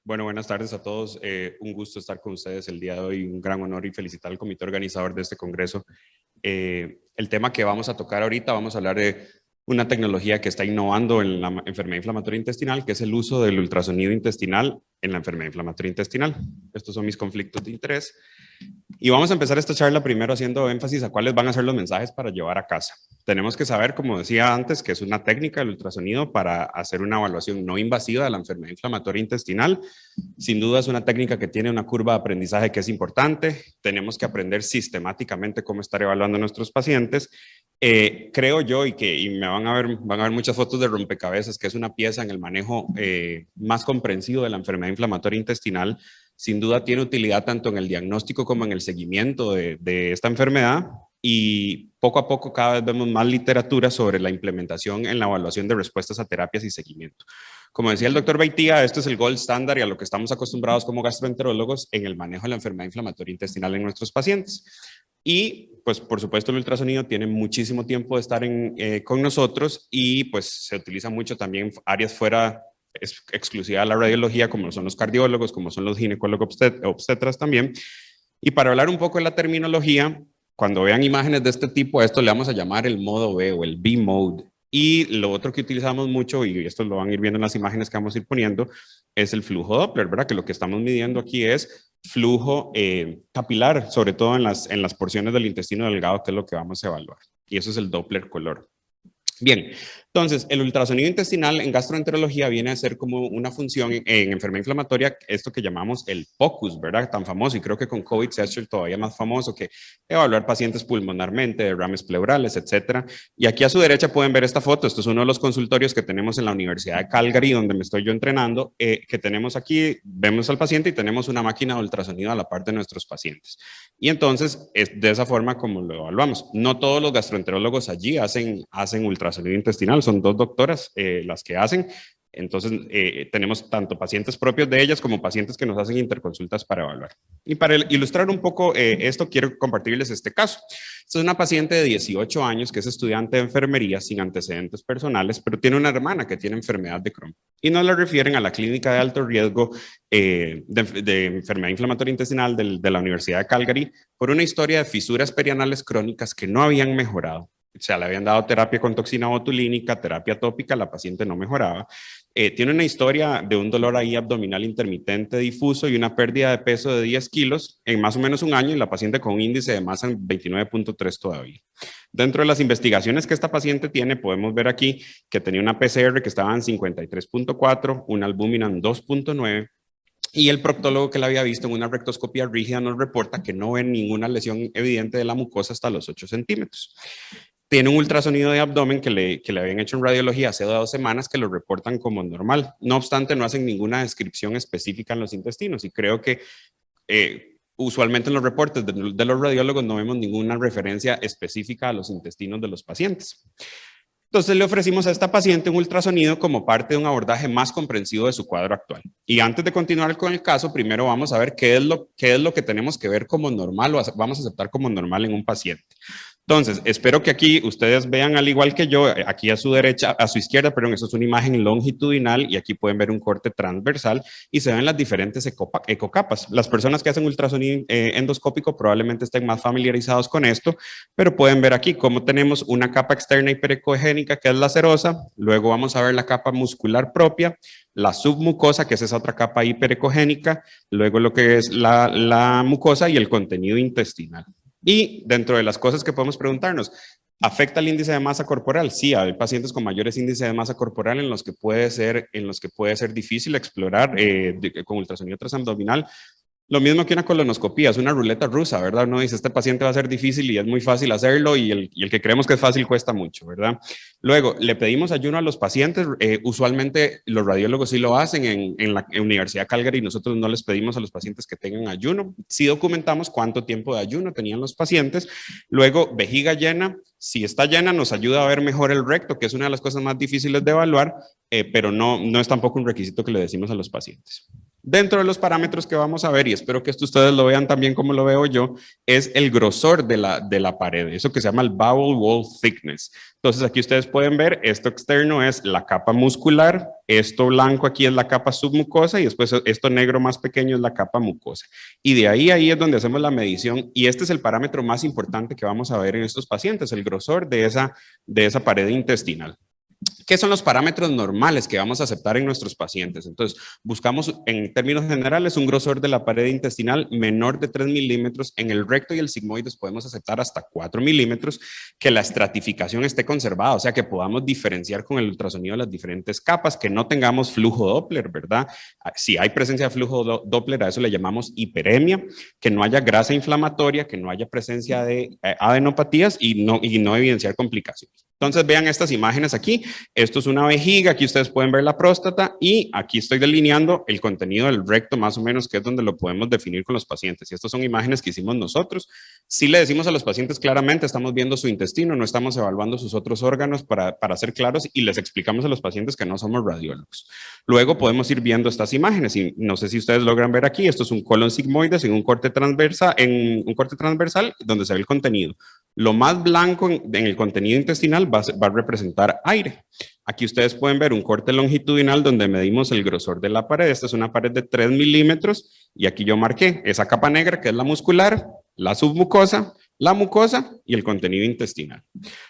Bueno, buenas tardes a todos. Un gusto estar con ustedes el día de hoy. Un gran honor y felicitar al comité organizador de este congreso. El tema que vamos a tocar ahorita, vamos a hablar de una tecnología que está innovando en la enfermedad inflamatoria intestinal, que es el uso del ultrasonido intestinal en la enfermedad inflamatoria intestinal. Estos son mis conflictos de interés. Y vamos a empezar esta charla primero haciendo énfasis a cuáles van a ser los mensajes para llevar a casa. Tenemos que saber, como decía antes, que es una técnica del ultrasonido para hacer una evaluación no invasiva de la enfermedad inflamatoria intestinal. Sin duda es una técnica que tiene una curva de aprendizaje que es importante. Tenemos que aprender sistemáticamente cómo estar evaluando a nuestros pacientes. Creo yo, y me van a ver muchas fotos de rompecabezas, que es una pieza en el manejo más comprensivo de la enfermedad inflamatoria intestinal. Sin duda tiene utilidad tanto en el diagnóstico como en el seguimiento de esta enfermedad, y poco a poco cada vez vemos más literatura sobre la implementación en la evaluación de respuestas a terapias y seguimiento. Como decía el doctor Beitia, esto es el gold standard y a lo que estamos acostumbrados como gastroenterólogos en el manejo de la enfermedad inflamatoria intestinal en nuestros pacientes. Y pues por supuesto el ultrasonido tiene muchísimo tiempo de estar con nosotros, y pues se utiliza mucho también en áreas fuera exclusiva de la radiología, como son los cardiólogos, como son los ginecólogos obstetras también. Y para hablar un poco de la terminología, cuando vean imágenes de este tipo, a esto le vamos a llamar el modo B o el B-mode. Y lo otro que utilizamos mucho, y esto lo van a ir viendo en las imágenes que vamos a ir poniendo, es el flujo Doppler, ¿verdad? Que lo que estamos midiendo aquí es flujo capilar, sobre todo en las porciones del intestino delgado, que es lo que vamos a evaluar. Y eso es el Doppler color. Bien, entonces el ultrasonido intestinal en gastroenterología viene a ser como una función en enfermedad inflamatoria, esto que llamamos el POCUS, ¿verdad? Tan famoso, y creo que con COVID se ha hecho todavía más famoso, que evaluar pacientes pulmonarmente, derrames pleurales, etcétera. Y aquí a su derecha pueden ver esta foto. Esto es uno de los consultorios que tenemos en la Universidad de Calgary, donde me estoy yo entrenando, que tenemos aquí, vemos al paciente y tenemos una máquina de ultrasonido a la par de nuestros pacientes. Y entonces es de esa forma como lo evaluamos. No todos los gastroenterólogos allí hacen ultrasonido intestinal, son dos doctoras las que hacen. Entonces tenemos tanto pacientes propios de ellas como pacientes que nos hacen interconsultas para evaluar. Y para ilustrar un poco esto, quiero compartirles este caso. Esta es una paciente de 18 años que es estudiante de enfermería sin antecedentes personales, pero tiene una hermana que tiene enfermedad de Crohn. Y nos la refieren a la clínica de alto riesgo de enfermedad inflamatoria intestinal de la Universidad de Calgary por una historia de fisuras perianales crónicas que no habían mejorado. O sea, le habían dado terapia con toxina botulínica, terapia tópica, la paciente no mejoraba. Tiene una historia de un dolor ahí abdominal intermitente difuso y una pérdida de peso de 10 kilos en más o menos un año, y la paciente con un índice de masa en 29.3 todavía. Dentro de las investigaciones que esta paciente tiene, podemos ver aquí que tenía una PCR que estaba en 53.4, una albúmina en 2.9, y el proctólogo que la había visto en una rectoscopía rígida nos reporta que no ve ninguna lesión evidente de la mucosa hasta los 8 centímetros. Tiene un ultrasonido de abdomen que le habían hecho en radiología hace 2 semanas, que lo reportan como normal. No obstante, no hacen ninguna descripción específica en los intestinos, y creo que usualmente en los reportes de los radiólogos no vemos ninguna referencia específica a los intestinos de los pacientes. Entonces le ofrecimos a esta paciente un ultrasonido como parte de un abordaje más comprensivo de su cuadro actual. Y antes de continuar con el caso, primero vamos a ver qué es lo que tenemos que ver como normal o vamos a aceptar como normal en un paciente. Entonces, espero que aquí ustedes vean, al igual que yo, aquí a su derecha, a su izquierda, perdón, eso es una imagen longitudinal, y aquí pueden ver un corte transversal y se ven las diferentes ecocapas. Las personas que hacen ultrasonido endoscópico probablemente estén más familiarizados con esto, pero pueden ver aquí cómo tenemos una capa externa hiperecogénica, que es la serosa. Luego vamos a ver la capa muscular propia, la submucosa, que es esa otra capa hiperecogénica, luego lo que es la mucosa y el contenido intestinal. Y dentro de las cosas que podemos preguntarnos, ¿afecta el índice de masa corporal? Sí, hay pacientes con mayores índices de masa corporal en los que puede ser difícil explorar con ultrasonido transabdominal. Lo mismo que una colonoscopía, es una ruleta rusa, ¿verdad? Uno dice, este paciente va a ser difícil y es muy fácil hacerlo, y el que creemos que es fácil cuesta mucho, ¿verdad? Luego, le pedimos ayuno a los pacientes. Usualmente los radiólogos sí lo hacen en la Universidad de Calgary. Nosotros no les pedimos a los pacientes que tengan ayuno. Sí documentamos cuánto tiempo de ayuno tenían los pacientes. Luego, vejiga llena. Si está llena, nos ayuda a ver mejor el recto, que es una de las cosas más difíciles de evaluar, pero no es tampoco un requisito que le decimos a los pacientes. Dentro de los parámetros que vamos a ver, y espero que esto ustedes lo vean también como lo veo yo, es el grosor de la pared, eso que se llama el bowel wall thickness. Entonces aquí ustedes pueden ver, esto externo es la capa muscular, esto blanco aquí es la capa submucosa y después esto negro más pequeño es la capa mucosa. Y de ahí es donde hacemos la medición y este es el parámetro más importante que vamos a ver en estos pacientes, el grosor de esa pared intestinal. ¿Qué son los parámetros normales que vamos a aceptar en nuestros pacientes? Entonces, buscamos en términos generales un grosor de la pared intestinal menor de 3 milímetros. En el recto y el sigmoides podemos aceptar hasta 4 milímetros, que la estratificación esté conservada, o sea, que podamos diferenciar con el ultrasonido las diferentes capas, que no tengamos flujo Doppler, ¿verdad? Si hay presencia de flujo Doppler, a eso le llamamos hiperemia, que no haya grasa inflamatoria, que no haya presencia de adenopatías y no evidenciar complicaciones. Entonces, vean estas imágenes aquí. Esto es una vejiga, aquí ustedes pueden ver la próstata y aquí estoy delineando el contenido del recto más o menos, que es donde lo podemos definir con los pacientes. Y estas son imágenes que hicimos nosotros. Si le decimos a los pacientes claramente, estamos viendo su intestino, no estamos evaluando sus otros órganos para ser claros y les explicamos a los pacientes que no somos radiólogos. Luego podemos ir viendo estas imágenes y no sé si ustedes logran ver aquí, esto es un colon sigmoides en un corte transversal donde se ve el contenido. Lo más blanco en el contenido intestinal va a representar aire. Aquí ustedes pueden ver un corte longitudinal donde medimos el grosor de la pared. Esta es una pared de 3 milímetros y aquí yo marqué esa capa negra que es la muscular, la submucosa, la mucosa y el contenido intestinal.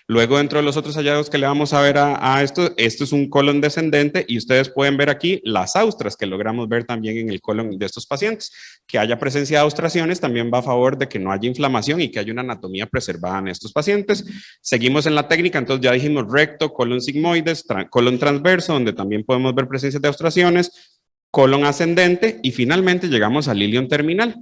Luego, dentro de los otros hallazgos que le vamos a ver a esto es un colon descendente y ustedes pueden ver aquí las austras que logramos ver también en el colon de estos pacientes. Que haya presencia de austraciones también va a favor de que no haya inflamación y que haya una anatomía preservada en estos pacientes. Seguimos en la técnica, entonces ya dijimos recto, colon sigmoides, colon transverso, donde también podemos ver presencia de austraciones, colon ascendente y finalmente llegamos al ilion terminal,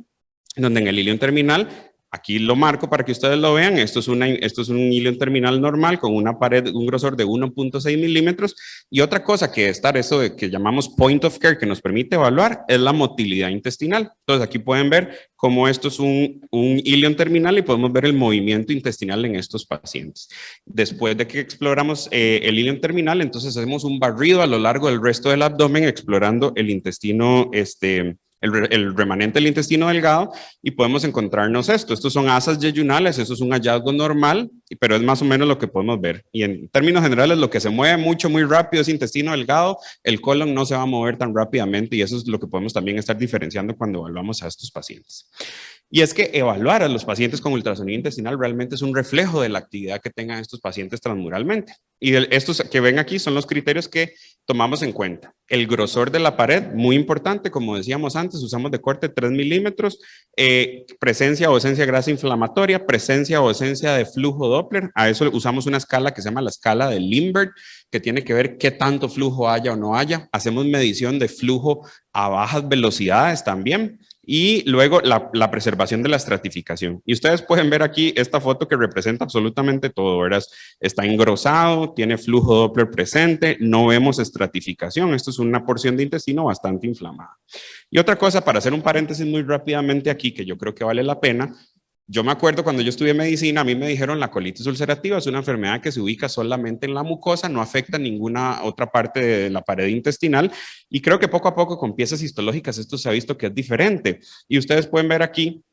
donde en el ilion terminal, aquí lo marco para que ustedes lo vean, esto es un ilion terminal normal con una pared, un grosor de 1.6 milímetros y otra cosa que eso que llamamos point of care que nos permite evaluar es la motilidad intestinal. Entonces aquí pueden ver cómo esto es un ilion terminal y podemos ver el movimiento intestinal en estos pacientes. Después de que exploramos el ilion terminal, entonces hacemos un barrido a lo largo del resto del abdomen explorando el intestino, el remanente del intestino delgado y podemos encontrarnos esto. Estos son asas yeyunales, eso es un hallazgo normal, pero es más o menos lo que podemos ver. Y en términos generales, lo que se mueve mucho, muy rápido es intestino delgado, el colon no se va a mover tan rápidamente y eso es lo que podemos también estar diferenciando cuando evaluamos a estos pacientes. Y es que evaluar a los pacientes con ultrasonido intestinal realmente es un reflejo de la actividad que tengan estos pacientes transmuralmente. Y estos que ven aquí son los criterios que tomamos en cuenta. El grosor de la pared, muy importante, como decíamos antes, usamos de corte 3 milímetros, presencia o ausencia de grasa inflamatoria, presencia o ausencia de flujo Doppler, a eso usamos una escala que se llama la escala de Lindbergh, que tiene que ver qué tanto flujo haya o no haya. Hacemos medición de flujo a bajas velocidades también. Y luego la preservación de la estratificación. Y ustedes pueden ver aquí esta foto que representa absolutamente todo, ¿verdad? Está engrosado, tiene flujo Doppler presente, no vemos estratificación. Esto es una porción de intestino bastante inflamada. Y otra cosa, para hacer un paréntesis muy rápidamente aquí, que yo creo que vale la pena. Yo me acuerdo cuando yo estudié medicina, a mí me dijeron la colitis ulcerativa es una enfermedad que se ubica solamente en la mucosa, no afecta ninguna otra parte de la pared intestinal y creo que poco a poco con piezas histológicas esto se ha visto que es diferente. Y ustedes pueden ver aquí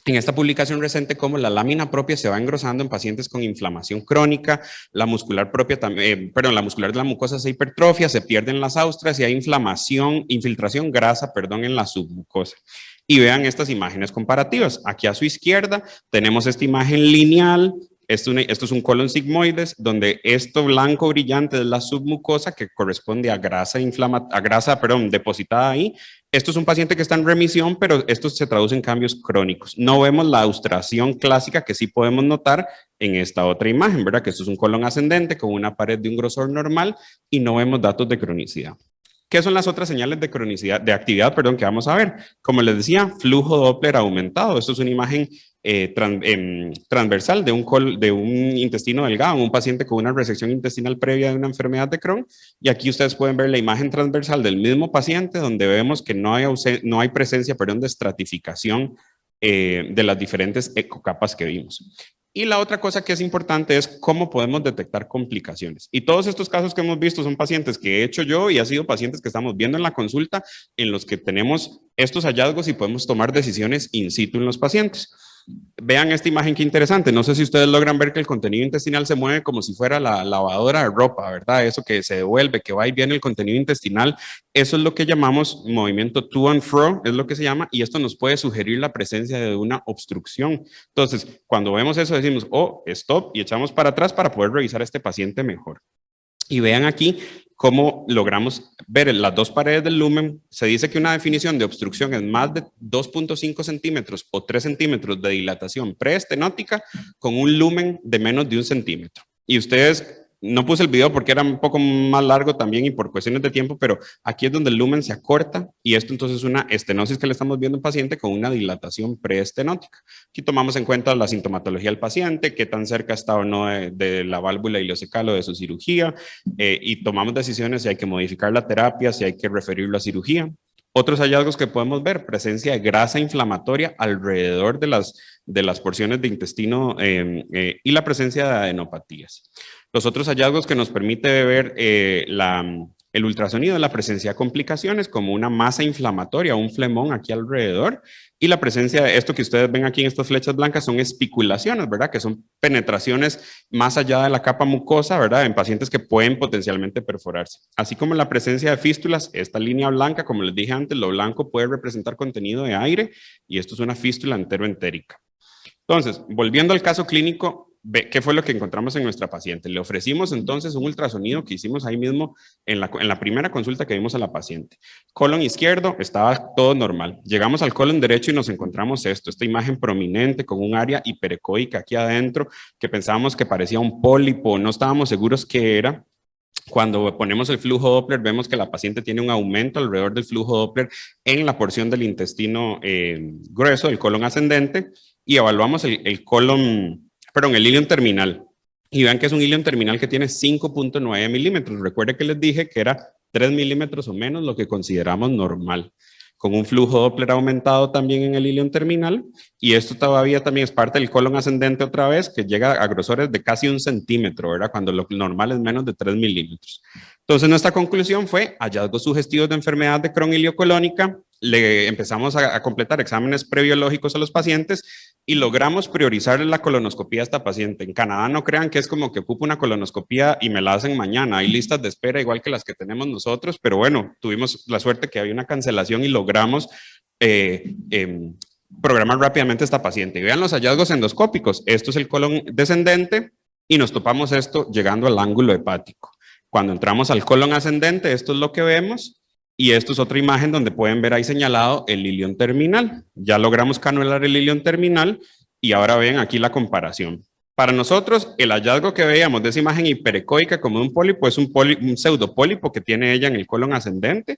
en esta publicación reciente cómo la lámina propia se va engrosando en pacientes con inflamación crónica, la muscular propia también, la muscular de la mucosa se hipertrofia, se pierden las austras y hay infiltración grasa, en la submucosa. Y vean estas imágenes comparativas. Aquí a su izquierda tenemos esta imagen lineal. Esto es un colon sigmoides, donde esto blanco brillante es la submucosa que corresponde a grasa depositada ahí. Esto es un paciente que está en remisión, pero esto se traduce en cambios crónicos. No vemos la austración clásica que sí podemos notar en esta otra imagen, ¿verdad? Que esto es un colon ascendente con una pared de un grosor normal y no vemos datos de cronicidad. ¿Qué son las otras señales de cronicidad, de actividad, que vamos a ver? Como les decía, flujo Doppler aumentado. Esto es una imagen transversal de un intestino delgado, un paciente con una resección intestinal previa de una enfermedad de Crohn. Y aquí ustedes pueden ver la imagen transversal del mismo paciente, donde vemos que no hay presencia, de estratificación de las diferentes ecocapas que vimos. Y la otra cosa que es importante es cómo podemos detectar complicaciones. Y todos estos casos que hemos visto son pacientes que he hecho yo y ha sido pacientes que estamos viendo en la consulta en los que tenemos estos hallazgos y podemos tomar decisiones in situ en los pacientes. Vean esta imagen, qué interesante. No sé si ustedes logran ver que el contenido intestinal se mueve como si fuera la lavadora de ropa, ¿verdad? Eso que se devuelve, que va y viene el contenido intestinal. Eso es lo que llamamos movimiento to and fro, es lo que se llama, y esto nos puede sugerir la presencia de una obstrucción. Entonces, cuando vemos eso, decimos, oh, stop, y echamos para atrás para poder revisar a este paciente mejor. Y vean aquí cómo logramos ver las dos paredes del lumen. Se dice que una definición de obstrucción es más de 2.5 centímetros o 3 centímetros de dilatación preestenótica con un lumen de menos de 1 centímetro. Y ustedes, no puse el video porque era un poco más largo también y por cuestiones de tiempo, pero aquí es donde el lumen se acorta y esto entonces es una estenosis que le estamos viendo a un paciente con una dilatación preestenótica. Aquí tomamos en cuenta la sintomatología del paciente, qué tan cerca está o no de la válvula ileocecal o de su cirugía, y tomamos decisiones si hay que modificar la terapia, si hay que referirlo a cirugía. Otros hallazgos que podemos ver, presencia de grasa inflamatoria alrededor de las porciones de intestino y la presencia de adenopatías. Los otros hallazgos que nos permite ver el ultrasonido, la presencia de complicaciones como una masa inflamatoria, un flemón aquí alrededor, y la presencia de esto que ustedes ven aquí en estas flechas blancas son espiculaciones, ¿verdad? Que son penetraciones más allá de la capa mucosa, ¿verdad? En pacientes que pueden potencialmente perforarse. Así como la presencia de fístulas, esta línea blanca, como les dije antes, lo blanco puede representar contenido de aire y esto es una fístula enteroentérica. Entonces, volviendo al caso clínico, ¿qué fue lo que encontramos en nuestra paciente? Le ofrecimos entonces un ultrasonido que hicimos ahí mismo en la primera consulta que vimos a la paciente. Colon izquierdo estaba todo normal. Llegamos al colon derecho y nos encontramos esta imagen prominente con un área hiperecoica aquí adentro que pensábamos que parecía un pólipo, no estábamos seguros qué era. Cuando ponemos el flujo Doppler, vemos que la paciente tiene un aumento alrededor del flujo Doppler en la porción del intestino grueso, el colon ascendente, y evaluamos el ilion terminal. Y vean que es un ilion terminal que tiene 5.9 milímetros. Recuerde que les dije que era 3 milímetros o menos lo que consideramos normal. Con un flujo Doppler aumentado también en el ilion terminal. Y esto todavía también es parte del colon ascendente otra vez, que llega a grosores de casi 1 centímetro, ¿verdad? Cuando lo normal es menos de 3 milímetros. Entonces nuestra conclusión fue hallazgos sugestivos de enfermedad de Crohn iliocolónica. Le empezamos a completar exámenes prebiológicos a los pacientes y logramos priorizar la colonoscopía a esta paciente. En Canadá no crean que es como que ocupo una colonoscopía y me la hacen mañana. Hay listas de espera igual que las que tenemos nosotros, pero bueno, tuvimos la suerte que había una cancelación y logramos programar rápidamente a esta paciente. Y vean los hallazgos endoscópicos. Esto es el colon descendente y nos topamos esto llegando al ángulo hepático. Cuando entramos al colon ascendente, esto es lo que vemos. Y esto es otra imagen donde pueden ver ahí señalado el ilion terminal. Ya logramos canular el ilion terminal y ahora ven aquí la comparación. Para nosotros, el hallazgo que veíamos de esa imagen hiperecoica como de un pólipo es un pseudopólipo que tiene ella en el colon ascendente.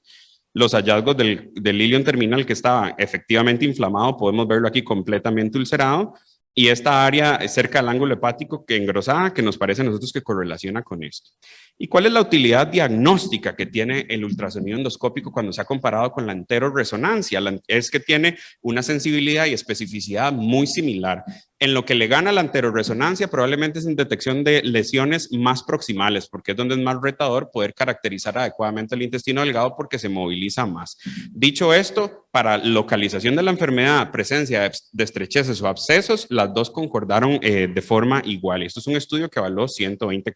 Los hallazgos del ilion terminal que estaba efectivamente inflamado, podemos verlo aquí completamente ulcerado. Y esta área cerca del ángulo hepático que engrosada, que nos parece a nosotros que correlaciona con esto. ¿Y cuál es la utilidad diagnóstica que tiene el ultrasonido endoscópico cuando se ha comparado con la enteroresonancia? Es que tiene una sensibilidad y especificidad muy similar. En lo que le gana la enteroresonancia probablemente es en detección de lesiones más proximales, porque es donde es más retador poder caracterizar adecuadamente el intestino delgado porque se moviliza más. Dicho esto, para localización de la enfermedad, presencia de estrecheces o abscesos, las dos concordaron de forma igual. Esto es un estudio que evaluó 120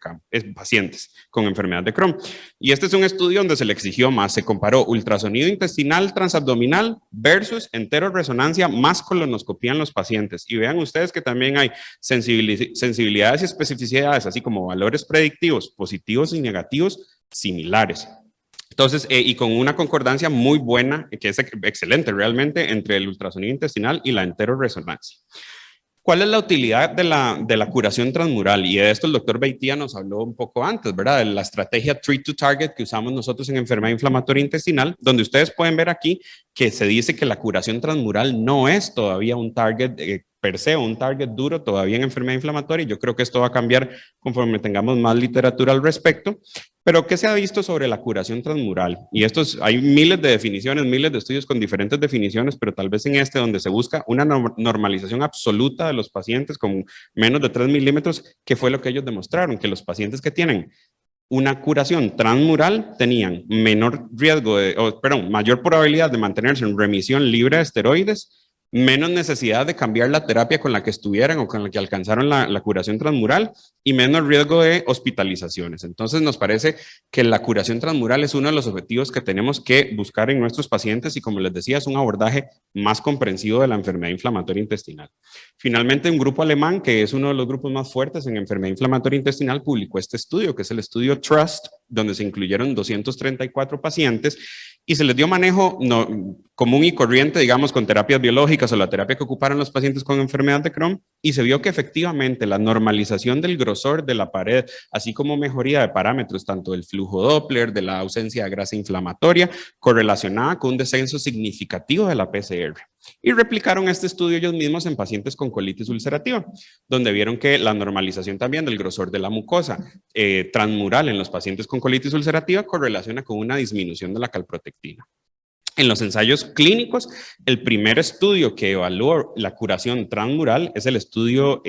pacientes con enfermedad de Crohn. Y este es un estudio donde se le exigió más. Se comparó ultrasonido intestinal transabdominal versus enteroresonancia más colonoscopía en los pacientes. Y vean ustedes que también hay sensibilidades y especificidades, así como valores predictivos positivos y negativos similares. Entonces, y con una concordancia muy buena, que es excelente realmente, entre el ultrasonido intestinal y la enteroresonancia. ¿Cuál es la utilidad de la curación transmural? Y de esto el doctor Beitia nos habló un poco antes, ¿verdad? De la estrategia Treat to Target que usamos nosotros en enfermedad inflamatoria intestinal, donde ustedes pueden ver aquí que se dice que la curación transmural no es todavía un target per se, un target duro todavía en enfermedad inflamatoria, y yo creo que esto va a cambiar conforme tengamos más literatura al respecto, Pero, ¿qué se ha visto sobre la curación transmural? Y hay miles de definiciones, miles de estudios con diferentes definiciones, pero tal vez en este donde se busca una normalización absoluta de los pacientes con menos de 3 milímetros, que fue lo que ellos demostraron, que los pacientes que tienen una curación transmural tenían menor riesgo, mayor probabilidad de mantenerse en remisión libre de esteroides, menos necesidad de cambiar la terapia con la que estuvieran o con la que alcanzaron la curación transmural y menos riesgo de hospitalizaciones. Entonces nos parece que la curación transmural es uno de los objetivos que tenemos que buscar en nuestros pacientes y, como les decía, es un abordaje más comprensivo de la enfermedad inflamatoria intestinal. Finalmente, un grupo alemán, que es uno de los grupos más fuertes en enfermedad inflamatoria intestinal, publicó este estudio, que es el estudio TRUST, donde se incluyeron 234 pacientes y se les dio manejo común y corriente, digamos, con terapias biológicas o la terapia que ocuparon los pacientes con enfermedad de Crohn, y se vio que efectivamente la normalización del grosor de la pared, así como mejoría de parámetros, tanto del flujo Doppler, de la ausencia de grasa inflamatoria, correlacionada con un descenso significativo de la PCR. Y replicaron este estudio ellos mismos en pacientes con colitis ulcerativa, donde vieron que la normalización también del grosor de la mucosa transmural en los pacientes con colitis ulcerativa correlaciona con una disminución de la calprotectina. En los ensayos clínicos, el primer estudio que evaluó la curación transmural es el estudio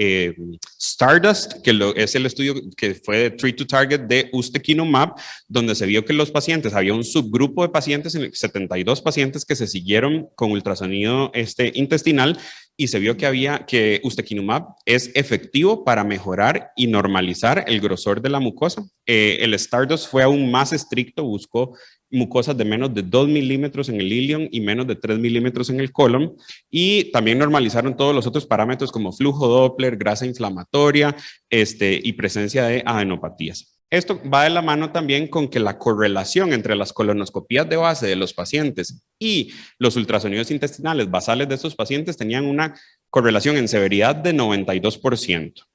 Stardust, que es el estudio que fue de Treat to Target de ustekinumab, donde se vio que los pacientes, había un subgrupo de pacientes, 72 pacientes que se siguieron con ultrasonido intestinal, y se vio que ustekinumab es efectivo para mejorar y normalizar el grosor de la mucosa. El Stardust fue aún más estricto, buscó mucosas de menos de 2 milímetros en el ilion y menos de 3 milímetros en el colon, y también normalizaron todos los otros parámetros como flujo Doppler, grasa inflamatoria y presencia de adenopatías. Esto va de la mano también con que la correlación entre las colonoscopías de base de los pacientes y los ultrasonidos intestinales basales de estos pacientes tenían una correlación en severidad de 92%.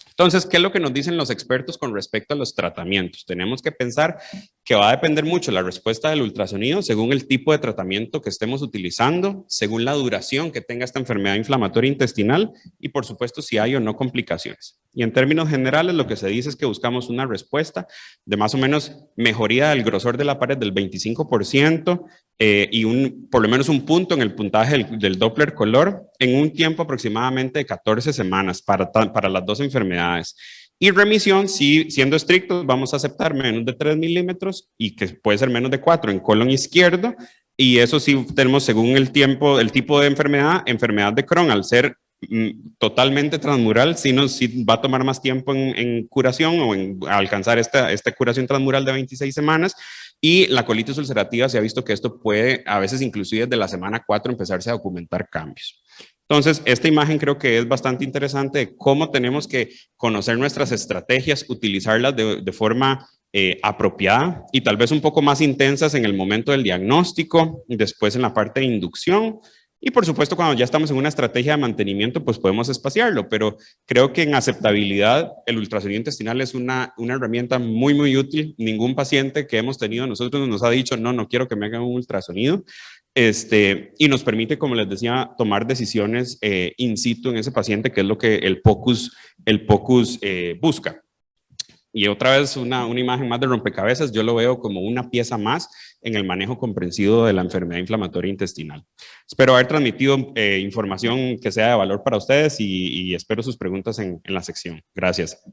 Entonces, ¿qué es lo que nos dicen los expertos con respecto a los tratamientos? Tenemos que pensar que va a depender mucho la respuesta del ultrasonido según el tipo de tratamiento que estemos utilizando, según la duración que tenga esta enfermedad inflamatoria intestinal y, por supuesto, si hay o no complicaciones. Y en términos generales, lo que se dice es que buscamos una respuesta de más o menos mejoría del grosor de la pared del 25% y por lo menos un punto en el puntaje del Doppler color en un tiempo aproximadamente de 14 semanas para las dos enfermedades. Y remisión, sí, siendo estrictos, vamos a aceptar menos de 3 milímetros y que puede ser menos de 4 en colon izquierdo. Y eso sí tenemos según el tipo de enfermedad de Crohn, al ser totalmente transmural, sí va a tomar más tiempo en curación o en alcanzar esta curación transmural de 26 semanas. Y la colitis ulcerativa se ha visto que esto puede, a veces inclusive desde la semana 4, empezarse a documentar cambios. Entonces, esta imagen creo que es bastante interesante de cómo tenemos que conocer nuestras estrategias, utilizarlas de forma apropiada y tal vez un poco más intensas en el momento del diagnóstico, después en la parte de inducción. Y por supuesto, cuando ya estamos en una estrategia de mantenimiento, pues podemos espaciarlo, pero creo que en aceptabilidad el ultrasonido intestinal es una herramienta muy, muy útil. Ningún paciente que hemos tenido nosotros nos ha dicho, no quiero que me hagan un ultrasonido. Y nos permite, como les decía, tomar decisiones in situ en ese paciente, que es lo que el POCUS busca. Y otra vez una imagen más de rompecabezas, yo lo veo como una pieza más en el manejo comprensivo de la enfermedad inflamatoria intestinal. Espero haber transmitido información que sea de valor para ustedes y espero sus preguntas en la sección. Gracias.